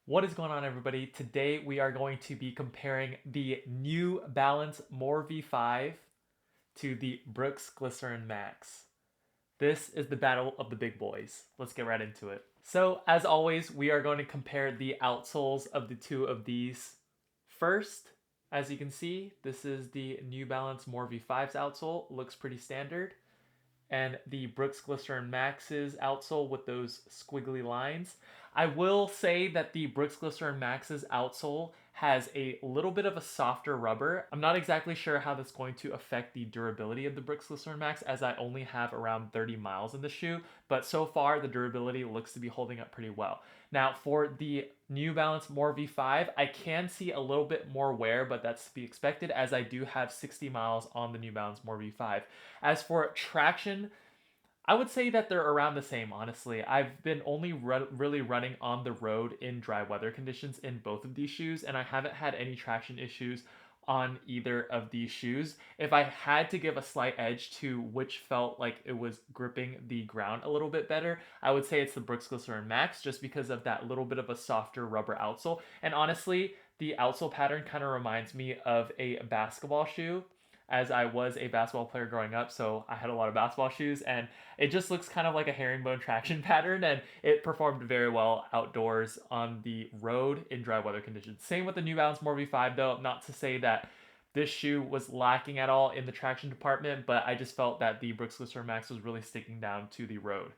What is going on, everybody? Today we are going to be comparing the New Balance More V5 to the Brooks Glycerin Max. This is the battle of the big boys. Let's get right into it. So, as always, we are going to compare the outsoles of the two of these first. As you can see, this is the New Balance More V5's outsole. Looks pretty standard. And the Brooks Glycerin Max's outsole with those squiggly lines. I will say that the Brooks Glycerin Max's outsole has a little bit of a softer rubber. I'm not exactly sure how that's going to affect the durability of the Brooks Glycerin Max, as I only have around 30 miles in the shoe, but so far the durability looks to be holding up pretty well. Now for the New Balance More V5, I can see a little bit more wear, but that's to be expected as I do have 60 miles on the New Balance More V5. As for traction, I would say that they're around the same, honestly. I've been only really running on the road in dry weather conditions in both of these shoes, and I haven't had any traction issues on either of these shoes. If I had to give a slight edge to which felt like it was gripping the ground a little bit better, I would say it's the Brooks Glycerin Max, just because of that little bit of a softer rubber outsole. And honestly, the outsole pattern kind of reminds me of a basketball shoe, as I was a basketball player growing up, so I had a lot of basketball shoes, and it just looks kind of like a herringbone traction pattern, and it performed very well outdoors on the road in dry weather conditions. Same with the New Balance More V5, though. Not to say that this shoe was lacking at all in the traction department, but I just felt that the Brooks Glycerin Max was really sticking down to the road.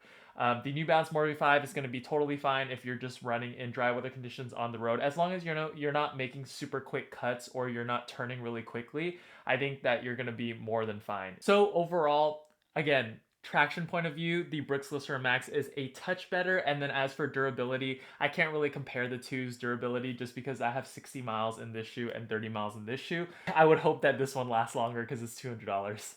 The New Balance More V5 is going to be totally fine if you're just running in dry weather conditions on the road, as long as you're not making super quick cuts or you're not turning really quickly. I think that you're going to be more than fine. So overall, again, traction point of view, the Brooks Glycerin Max is a touch better. And then as for durability, I can't really compare the two's durability just because I have 60 miles in this shoe and 30 miles in this shoe. I would hope that this one lasts longer because it's $200.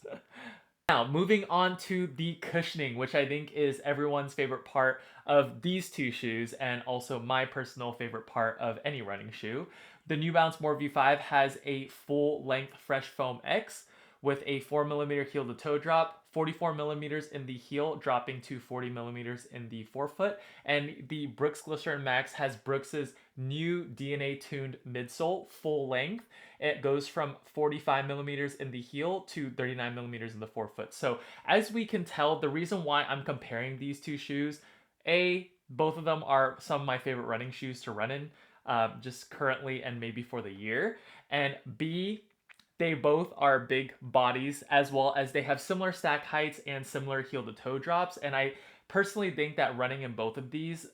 Now, moving on to the cushioning, which I think is everyone's favorite part of these two shoes and also my personal favorite part of any running shoe. The New Balance More V5 has a full length Fresh Foam X with a 4mm heel to toe drop, 44mm in the heel, dropping to 40mm in the forefoot. And the Brooks Glycerin Max has Brooks's new DNA tuned midsole, full length. It goes from 45mm in the heel to 39mm in the forefoot. So as we can tell, the reason why I'm comparing these two shoes, both of them are some of my favorite running shoes to run in, just currently and maybe for the year. And B, they both are big bodies, as well as they have similar stack heights and similar heel to toe drops. And I personally think that running in both of these,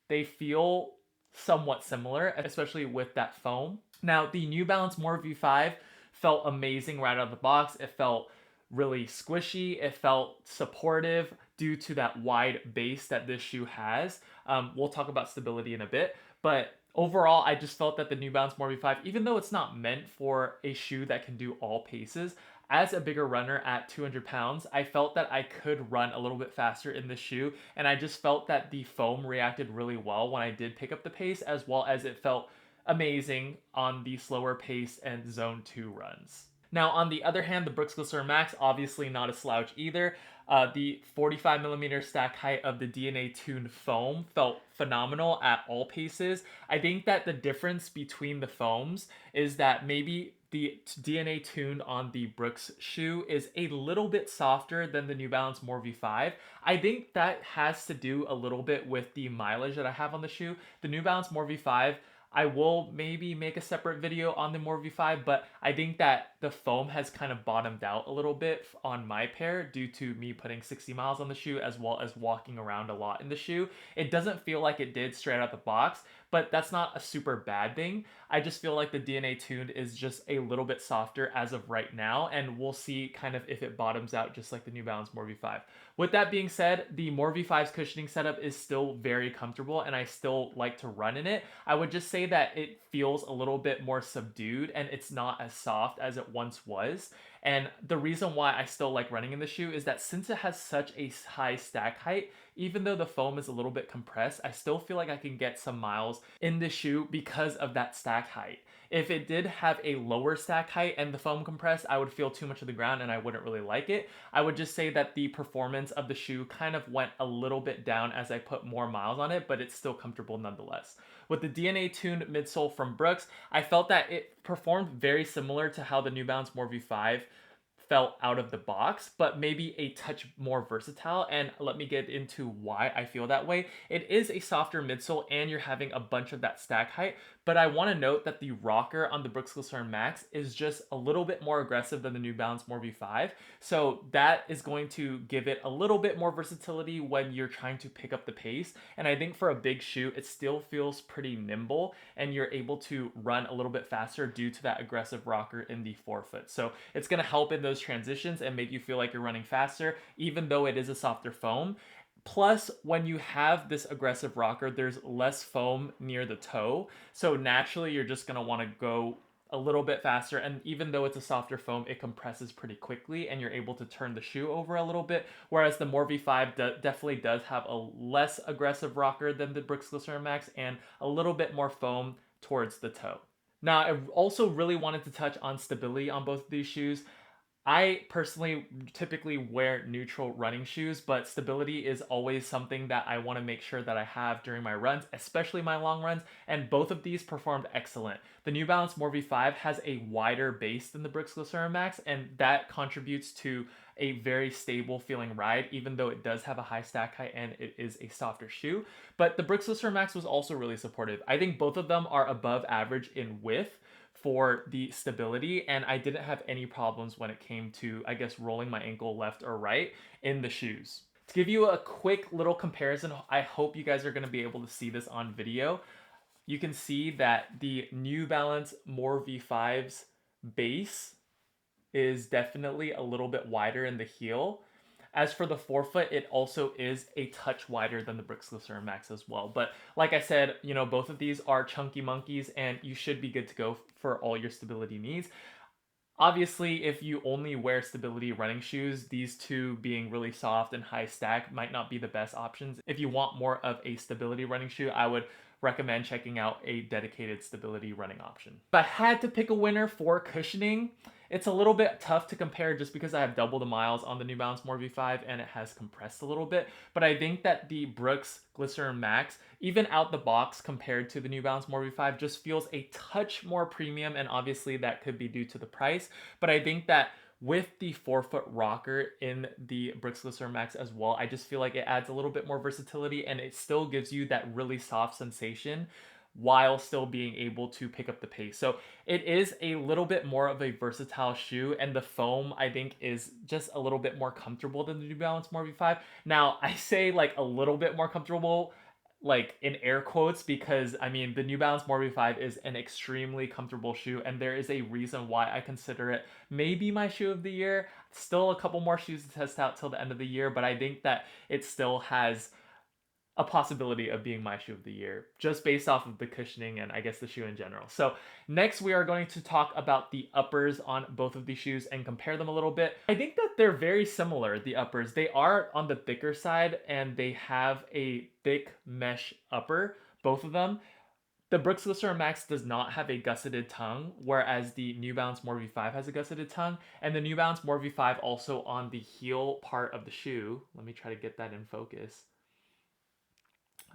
they feel somewhat similar, especially with that foam. Now, the New Balance More V5 felt amazing right out of the box. It felt really squishy. It felt supportive due to that wide base that this shoe has. We'll talk about stability in a bit, but overall, I just felt that the New Balance More V5, even though it's not meant for a shoe that can do all paces, as a bigger runner at 200 pounds, I felt that I could run a little bit faster in the shoe, and I just felt that the foam reacted really well when I did pick up the pace, as well as it felt amazing on the slower pace and zone 2 runs. Now, on the other hand, the Brooks Glycerin Max, obviously not a slouch either. The 45mm stack height of the DNA tuned foam felt phenomenal at all paces. I think that the difference between the foams is that maybe the DNA tuned on the Brooks shoe is a little bit softer than the New Balance More V5. I think that has to do a little bit with the mileage that I have on the shoe. The New Balance More V5, I will maybe make a separate video on the More V5, but I think that the foam has kind of bottomed out a little bit on my pair due to me putting 60 miles on the shoe as well as walking around a lot in the shoe. It doesn't feel like it did straight out the box, but that's not a super bad thing. I just feel like the DNA tuned is just a little bit softer as of right now, and we'll see kind of if it bottoms out just like the New Balance More V5. With that being said, the More V5's cushioning setup is still very comfortable and I still like to run in it. I would just say that it feels a little bit more subdued and it's not as soft as it once was. And the reason why I still like running in the shoe is that since it has such a high stack height, even though the foam is a little bit compressed, I still feel like I can get some miles in the shoe because of that stack height. If it did have a lower stack height and the foam compressed, I would feel too much of the ground and I wouldn't really like it. I would just say that the performance of the shoe kind of went a little bit down as I put more miles on it, but it's still comfortable nonetheless. With the DNA tuned midsole from Brooks, I felt that it performed very similar to how the New Balance More V5 felt out of the box, but maybe a touch more versatile. And let me get into why I feel that way. It is a softer midsole and you're having a bunch of that stack height, but I want to note that the rocker on the Brooks Glycerin Max is just a little bit more aggressive than the New Balance More V5. So that is going to give it a little bit more versatility when you're trying to pick up the pace. And I think for a big shoe, it still feels pretty nimble and you're able to run a little bit faster due to that aggressive rocker in the forefoot. So it's going to help in those transitions and make you feel like you're running faster, even though it is a softer foam. Plus, when you have this aggressive rocker, there's less foam near the toe. So naturally, you're just going to want to go a little bit faster. And even though it's a softer foam, it compresses pretty quickly and you're able to turn the shoe over a little bit. Whereas the More V5 definitely does have a less aggressive rocker than the Brooks Glycerin Max and a little bit more foam towards the toe. Now, I also really wanted to touch on stability on both of these shoes. I personally typically wear neutral running shoes, but stability is always something that I want to make sure that I have during my runs, especially my long runs, and both of these performed excellent. The New Balance More V5 has a wider base than the Brooks Glycerin Max, and that contributes to a very stable feeling ride, even though it does have a high stack height and it is a softer shoe. But the Brooks Glycerin Max was also really supportive. I think both of them are above average in width for the stability, and I didn't have any problems when it came to, I guess, rolling my ankle left or right in the shoes. To give you a quick little comparison, I hope you guys are going to be able to see this on video. You can see that the New Balance More V5's base is definitely a little bit wider in the heel. As for the forefoot, it also is a touch wider than the Brooks Glycerin Max as well. But like I said, both of these are chunky monkeys and you should be good to go for all your stability needs. Obviously, if you only wear stability running shoes, these two being really soft and high stack might not be the best options. If you want more of a stability running shoe, I would recommend checking out a dedicated stability running option. If I had to pick a winner for cushioning, it's a little bit tough to compare just because I have double the miles on the New Balance More V5 and it has compressed a little bit. But I think that the Brooks Glycerin Max, even out the box compared to the New Balance More V5, just feels a touch more premium, and obviously that could be due to the price. But I think that with the forefoot rocker in the Brooks Glycerin Max as well, I just feel like it adds a little bit more versatility and it still gives you that really soft sensation while still being able to pick up the pace. So it is a little bit more of a versatile shoe, and the foam I think is just a little bit more comfortable than the New Balance More V5. Now I say like a little bit more comfortable, like in air quotes, because I mean the New Balance More V5 is an extremely comfortable shoe and there is a reason why I consider it maybe my shoe of the year. Still a couple more shoes to test out till the end of the year, but I think that it still has a possibility of being my shoe of the year just based off of the cushioning and I guess the shoe in general. So next we are going to talk about the uppers on both of these shoes and compare them a little bit. I think that they're very similar, the uppers. They are on the thicker side and they have a thick mesh upper, both of them. The Brooks Glycerin Max does not have a gusseted tongue, whereas the New Balance More V5 has a gusseted tongue, and the New Balance More V5 also on the heel part of the shoe. Let me try to get that in focus.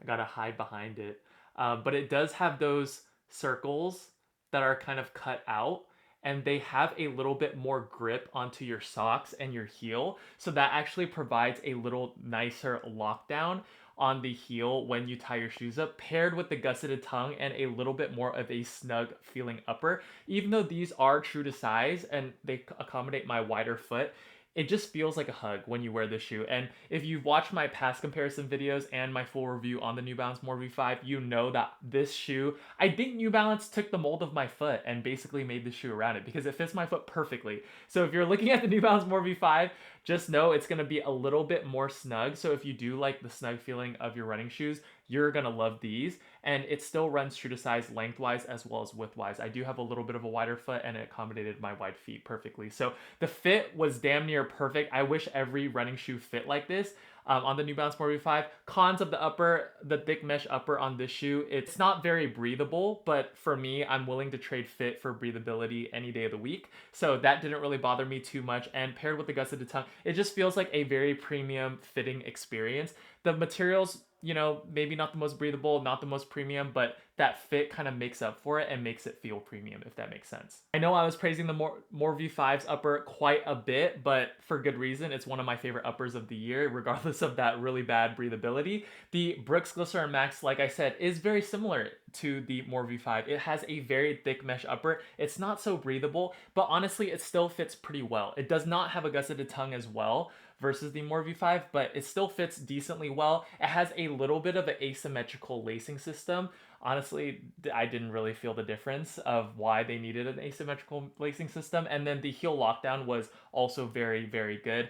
I gotta hide behind it. But it does have those circles that are kind of cut out, and they have a little bit more grip onto your socks and your heel. So that actually provides a little nicer lockdown on the heel when you tie your shoes up, paired with the gusseted tongue and a little bit more of a snug feeling upper. Even though these are true to size and they accommodate my wider foot, it just feels like a hug when you wear this shoe. And if you've watched my past comparison videos and my full review on the New Balance More V5, you know that this shoe, I think New Balance took the mold of my foot and basically made the shoe around it because it fits my foot perfectly. So if you're looking at the New Balance More V5, just know it's going to be a little bit more snug. So if you do like the snug feeling of your running shoes, you're gonna love these. And it still runs true to size lengthwise as well as widthwise. I do have a little bit of a wider foot and it accommodated my wide feet perfectly. So the fit was damn near perfect. I wish every running shoe fit like this. On the New Balance 4v5. Cons of the upper, the thick mesh upper on this shoe, it's not very breathable, but for me, I'm willing to trade fit for breathability any day of the week. So that didn't really bother me too much. And paired with the gusseted tongue, it just feels like a very premium fitting experience. The materials, you know, maybe not the most breathable, not the most premium, but that fit kind of makes up for it and makes it feel premium, if that makes sense. I know I was praising the more V5's upper quite a bit, but for good reason. It's one of my favorite uppers of the year, regardless of that really bad breathability. The Brooks Glycerin Max, like I said, is very similar to the More V5. It has a very thick mesh upper. It's not so breathable, but honestly, it still fits pretty well. It does not have a gusseted tongue as well versus the More V5, but it still fits decently well. It has a little bit of an asymmetrical lacing system. Honestly, I didn't really feel the difference of why they needed an asymmetrical lacing system. And then the heel lockdown was also very, very good.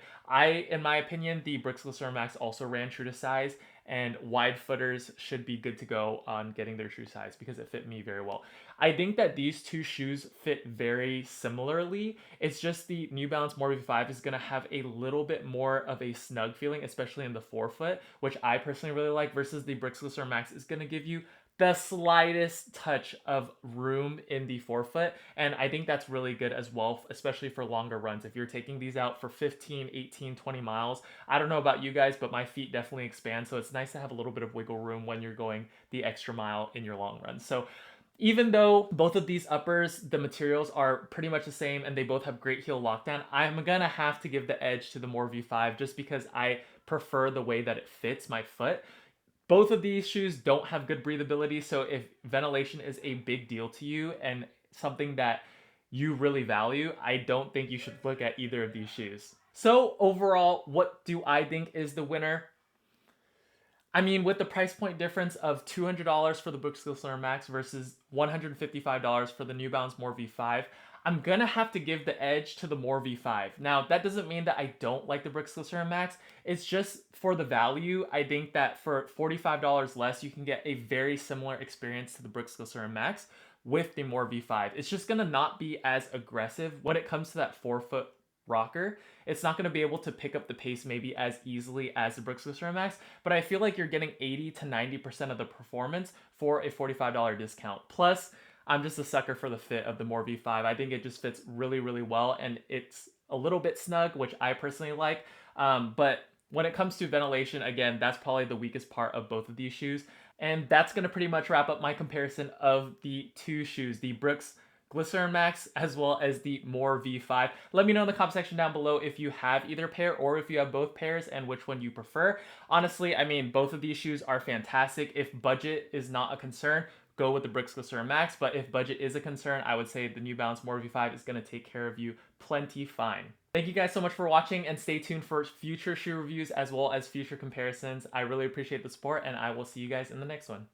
In my opinion, the Brooks Glycerin Max also ran true to size, and wide footers should be good to go on getting their true size because it fit me very well. I think that these two shoes fit very similarly. It's just the New Balance More V5 is going to have a little bit more of a snug feeling, especially in the forefoot, which I personally really like, versus the Brooks Glycerin Max is going to give you the slightest touch of room in the forefoot. And I think that's really good as well, especially for longer runs. If you're taking these out for 15, 18, 20 miles, I don't know about you guys, but my feet definitely expand. So it's nice to have a little bit of wiggle room when you're going the extra mile in your long runs. So even though both of these uppers, the materials are pretty much the same and they both have great heel lockdown, I'm gonna have to give the edge to the More V5 just because I prefer the way that it fits my foot. Both of these shoes don't have good breathability, so if ventilation is a big deal to you and something that you really value, I don't think you should look at either of these shoes. So overall, what do I think is the winner? I mean, with the price point difference of $200 for the Brooks Glycerin Max versus $155 for the New Balance More V5, I'm gonna have to give the edge to the More V5. Now, that doesn't mean that I don't like the Brooks Glycerin Max. It's just for the value. I think that for $45 less, you can get a very similar experience to the Brooks Glycerin Max with the More V5. It's just gonna not be as aggressive when it comes to that forefoot rocker. It's not going to be able to pick up the pace maybe as easily as the Brooks Glycerin Max, but I feel like you're getting 80 to 90% of the performance for a $45 discount. Plus, I'm just a sucker for the fit of the More V5. I think it just fits really, really well, and it's a little bit snug, which I personally like. But when it comes to ventilation, again, that's probably the weakest part of both of these shoes. And that's going to pretty much wrap up my comparison of the two shoes, the Brooks Glycerin Max as well as the More V5. Let me know in the comment section down below if you have either pair or if you have both pairs and which one you prefer. Honestly, I mean, both of these shoes are fantastic. If budget is not a concern, go with the Brooks Glycerin Max, but if budget is a concern, I would say the New Balance More V5 is going to take care of you plenty fine. Thank you guys so much for watching, and stay tuned for future shoe reviews as well as future comparisons. I really appreciate the support, and I will see you guys in the next one.